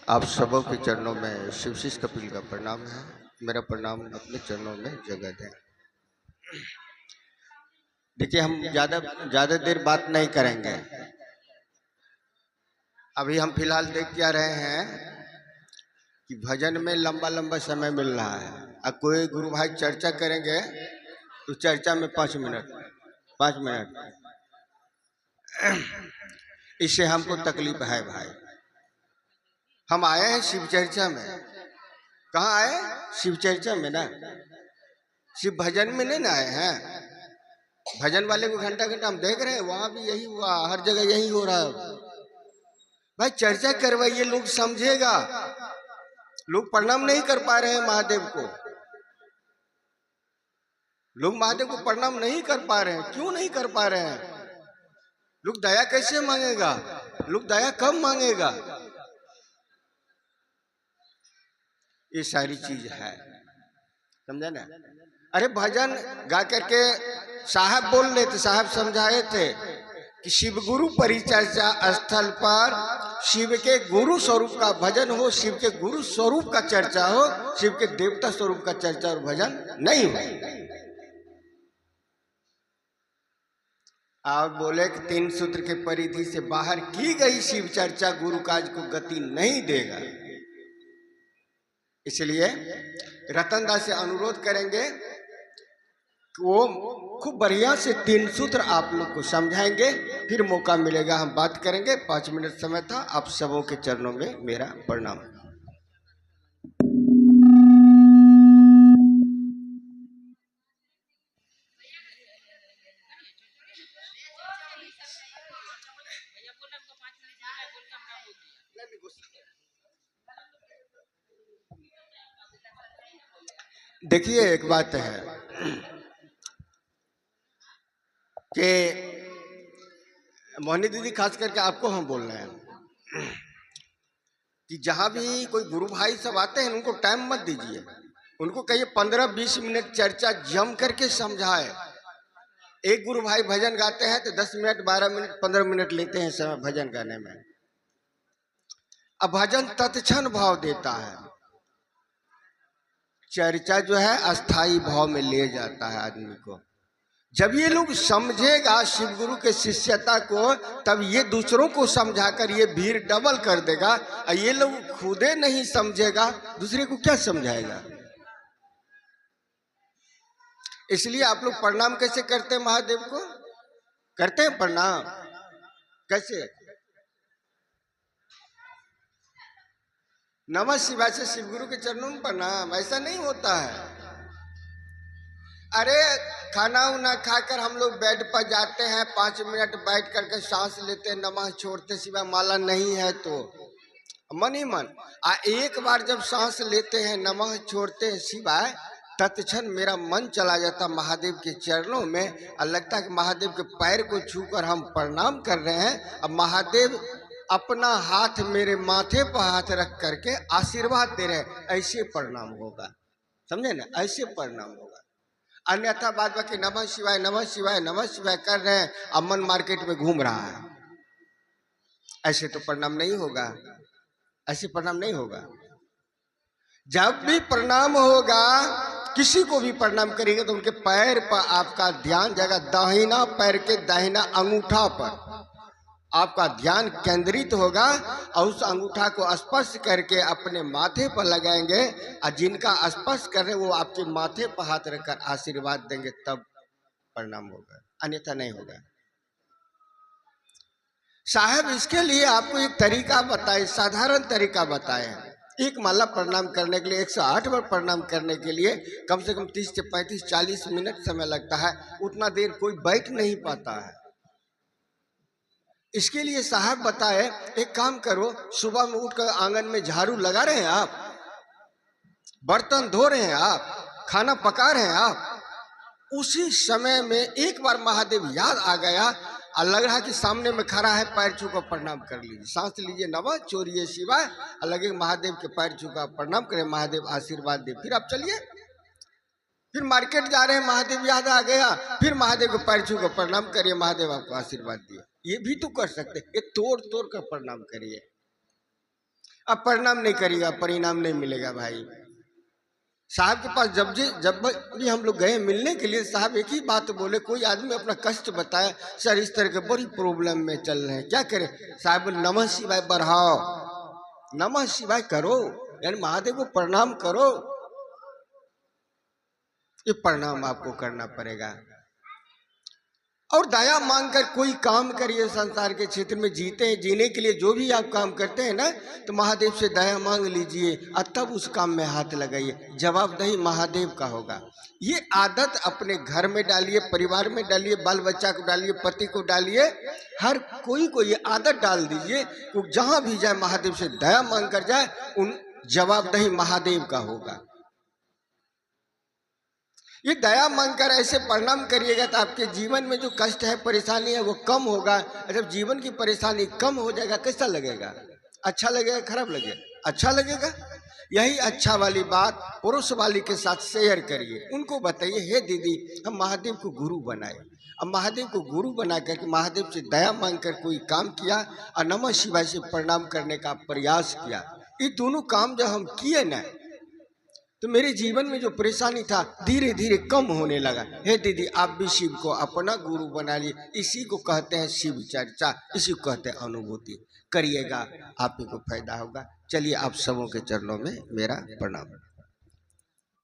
आप सबों के चरणों में शिवशीष कपिल का प्रणाम है। मेरा प्रणाम अपने चरणों में जगह दें। देखिए, हम ज़्यादा देर बात नहीं करेंगे। अभी हम फिलहाल देख क्या रहे हैं कि भजन में लंबा लंबा समय मिल रहा है। अब कोई गुरु भाई चर्चा करेंगे तो चर्चा में 5 मिनट इससे हमको तकलीफ है भाई। हम आए हैं शिव चर्चा में। कहाँ आए? शिव चर्चा में ना, शिव भजन में नहीं ना आए हैं। भजन वाले को घंटा घंटा हम देख रहे हैं, वहां भी यही हुआ, हर जगह यही हो रहा है। भाई चर्चा करवाइए, लोग समझेगा। लोग प्रणाम नहीं कर पा रहे हैं महादेव को। लोग महादेव को प्रणाम नहीं कर पा रहे हैं। क्यों नहीं कर पा रहे हैं? लोग दया कैसे मांगेगा? लोग दया कब मांगेगा? ये सारी चीज है, समझे ना। अरे भजन गा करके साहब बोल रहे थे, साहब समझाए थे कि शिव गुरु परिचर्चा स्थल पर शिव के गुरु स्वरूप का भजन हो, शिव के गुरु स्वरूप का चर्चा हो, शिव के देवता स्वरूप का चर्चा और भजन नहीं हो। आप बोले कि 3 सूत्र के परिधि से बाहर की गई शिव चर्चा गुरु काज को गति नहीं देगा। इसलिए रतन दास से अनुरोध करेंगे कि वो खूब बढ़िया से 3 सूत्र आप लोग को समझाएंगे, फिर मौका मिलेगा हम बात करेंगे। 5 मिनट समय था। आप सबों के चरणों में मेरा प्रणाम। देखिए, एक बात है कि मोहिनी दीदी, खास करके आपको हम बोल रहे हैं कि जहां भी कोई गुरु भाई सब आते हैं उनको टाइम मत दीजिए। उनको कहिए 15-20 मिनट चर्चा जम करके समझाए। एक गुरु भाई भजन गाते हैं तो 10 मिनट, 12 मिनट, 15 मिनट लेते हैं समय भजन गाने में। अब भजन तत्क्षण भाव देता है, चर्चा जो है अस्थाई भाव में ले जाता है आदमी को। जब ये लोग समझेगा शिव गुरु के शिष्यता को, तब ये दूसरों को समझाकर ये भीड़ डबल कर देगा। और ये लोग खुदे नहीं समझेगा, दूसरे को क्या समझाएगा? इसलिए आप लोग प्रणाम कैसे करते हैं महादेव को? करते हैं प्रणाम कैसे? नमः शिवाय से शिव गुरु के चरणों में प्रणाम, ऐसा नहीं होता है। अरे खाना उना खाकर हम लोग बेड पर जाते हैं, 5 मिनट बैठ करके सांस लेते, नमः छोड़ते, शिवाय माला नहीं है तो मन ही मन। एक बार जब सांस लेते हैं, नमः छोड़ते हैं शिवाय, तत्क्षण मेरा मन चला जाता महादेव के चरणों में और लगता है कि महादेव के पैर को छूकर हम प्रणाम कर रहे हैं। अब महादेव अपना हाथ मेरे माथे पर हाथ रख करके आशीर्वाद दे रहे हैं। ऐसे प्रणाम होगा, समझे ना, ऐसे प्रणाम होगा। अन्यथा बात बाकी नमः शिवाय नमः शिवाय नमः शिवाय कर रहे हैं, अब मन मार्केट में घूम रहा है। ऐसे तो प्रणाम नहीं होगा, ऐसे प्रणाम नहीं होगा। जब भी प्रणाम होगा, किसी को भी प्रणाम करेंगे तो उनके पैर पर आपका ध्यान जाएगा, दाहिना पैर के दाहिना अंगूठा पर आपका ध्यान केंद्रित होगा और उस अंगूठा को स्पर्श करके अपने माथे पर लगाएंगे। और जिनका स्पर्श कर रहे वो आपके माथे पर हाथ रखकर आशीर्वाद देंगे, तब प्रणाम होगा, अन्यथा नहीं होगा। साहब इसके लिए आपको एक तरीका बताए, साधारण तरीका बताए। एक माला प्रणाम करने के लिए, 108 बार प्रणाम करने के लिए कम से कम 30 से 35, 40 मिनट समय लगता है। उतना देर कोई बैठ नहीं पाता है। इसके लिए साहब बताए, एक काम करो, सुबह में उठकर आंगन में झाड़ू लगा रहे हैं आप, बर्तन धो रहे हैं आप, खाना पका रहे हैं आप, उसी समय में एक बार महादेव याद आ गया और लग रहा कि सामने में खड़ा है, पैर छूकर प्रणाम कर लीजिए, सांस लीजिए, नमः छोड़िए शिवाय, और लगे महादेव के पैर छूकर प्रणाम करें, महादेव आशीर्वाद दे। फिर आप चलिए, फिर मार्केट जा रहे हैं, महादेव याद आ गया, फिर महादेव के पैर छूकर प्रणाम करिए, महादेव आपको आशीर्वाद दिए। ये भी तो कर सकते हैं, ये तोड़ तोड़ कर प्रणाम करिए। अब प्रणाम नहीं करिएगा, परिणाम नहीं मिलेगा भाई। साहब के पास जब भी हम लोग गए मिलने के लिए, साहब एक ही बात बोले, कोई आदमी अपना कष्ट बताया, सर इस तरह के बड़ी प्रॉब्लम में चल रहे हैं, क्या करें? साहब बोले नमः शिवाय बढ़ाओ, नमः शिवाय करो, यानी महादेव को प्रणाम करो। ये प्रणाम आपको करना पड़ेगा। और दया मांगकर कोई काम करिए संसार के क्षेत्र में, जीते हैं, जीने के लिए जो भी आप काम करते हैं ना, तो महादेव से दया मांग लीजिए और तब उस काम में हाथ लगाइए, जवाबदेही महादेव का होगा। ये आदत अपने घर में डालिए, परिवार में डालिए, बाल बच्चा को डालिए, पति को डालिए, हर कोई को ये आदत डाल दीजिए कि जहां भी जाए महादेव से दया मांग कर जाए, उन जवाबदेही महादेव का होगा। ये दया मांगकर ऐसे प्रणाम करिएगा तो आपके जीवन में जो कष्ट है, परेशानी है, वो कम होगा। जब जीवन की परेशानी कम हो जाएगा, कैसा लगेगा? अच्छा लगेगा, खराब लगेगा? अच्छा लगेगा। यही अच्छा वाली बात पुरुष वाली के साथ शेयर करिए, उनको बताइए, हे दीदी हम महादेव को गुरु बनाए। अब महादेव को गुरु बना करके महादेव से दया मांग कर कोई काम किया और नमः शिवाय से प्रणाम करने का प्रयास किया, ये दोनों काम जब हम किए ना, तो मेरे जीवन में जो परेशानी था धीरे धीरे कम होने लगा। हे दीदी आप भी शिव को अपना गुरु बना लिए, इसी को कहते हैं शिव चर्चा, इसी को कहते हैं अनुभूति। करिएगा, आप ही को फायदा होगा। चलिए आप सबों के चरणों में मेरा प्रणाम।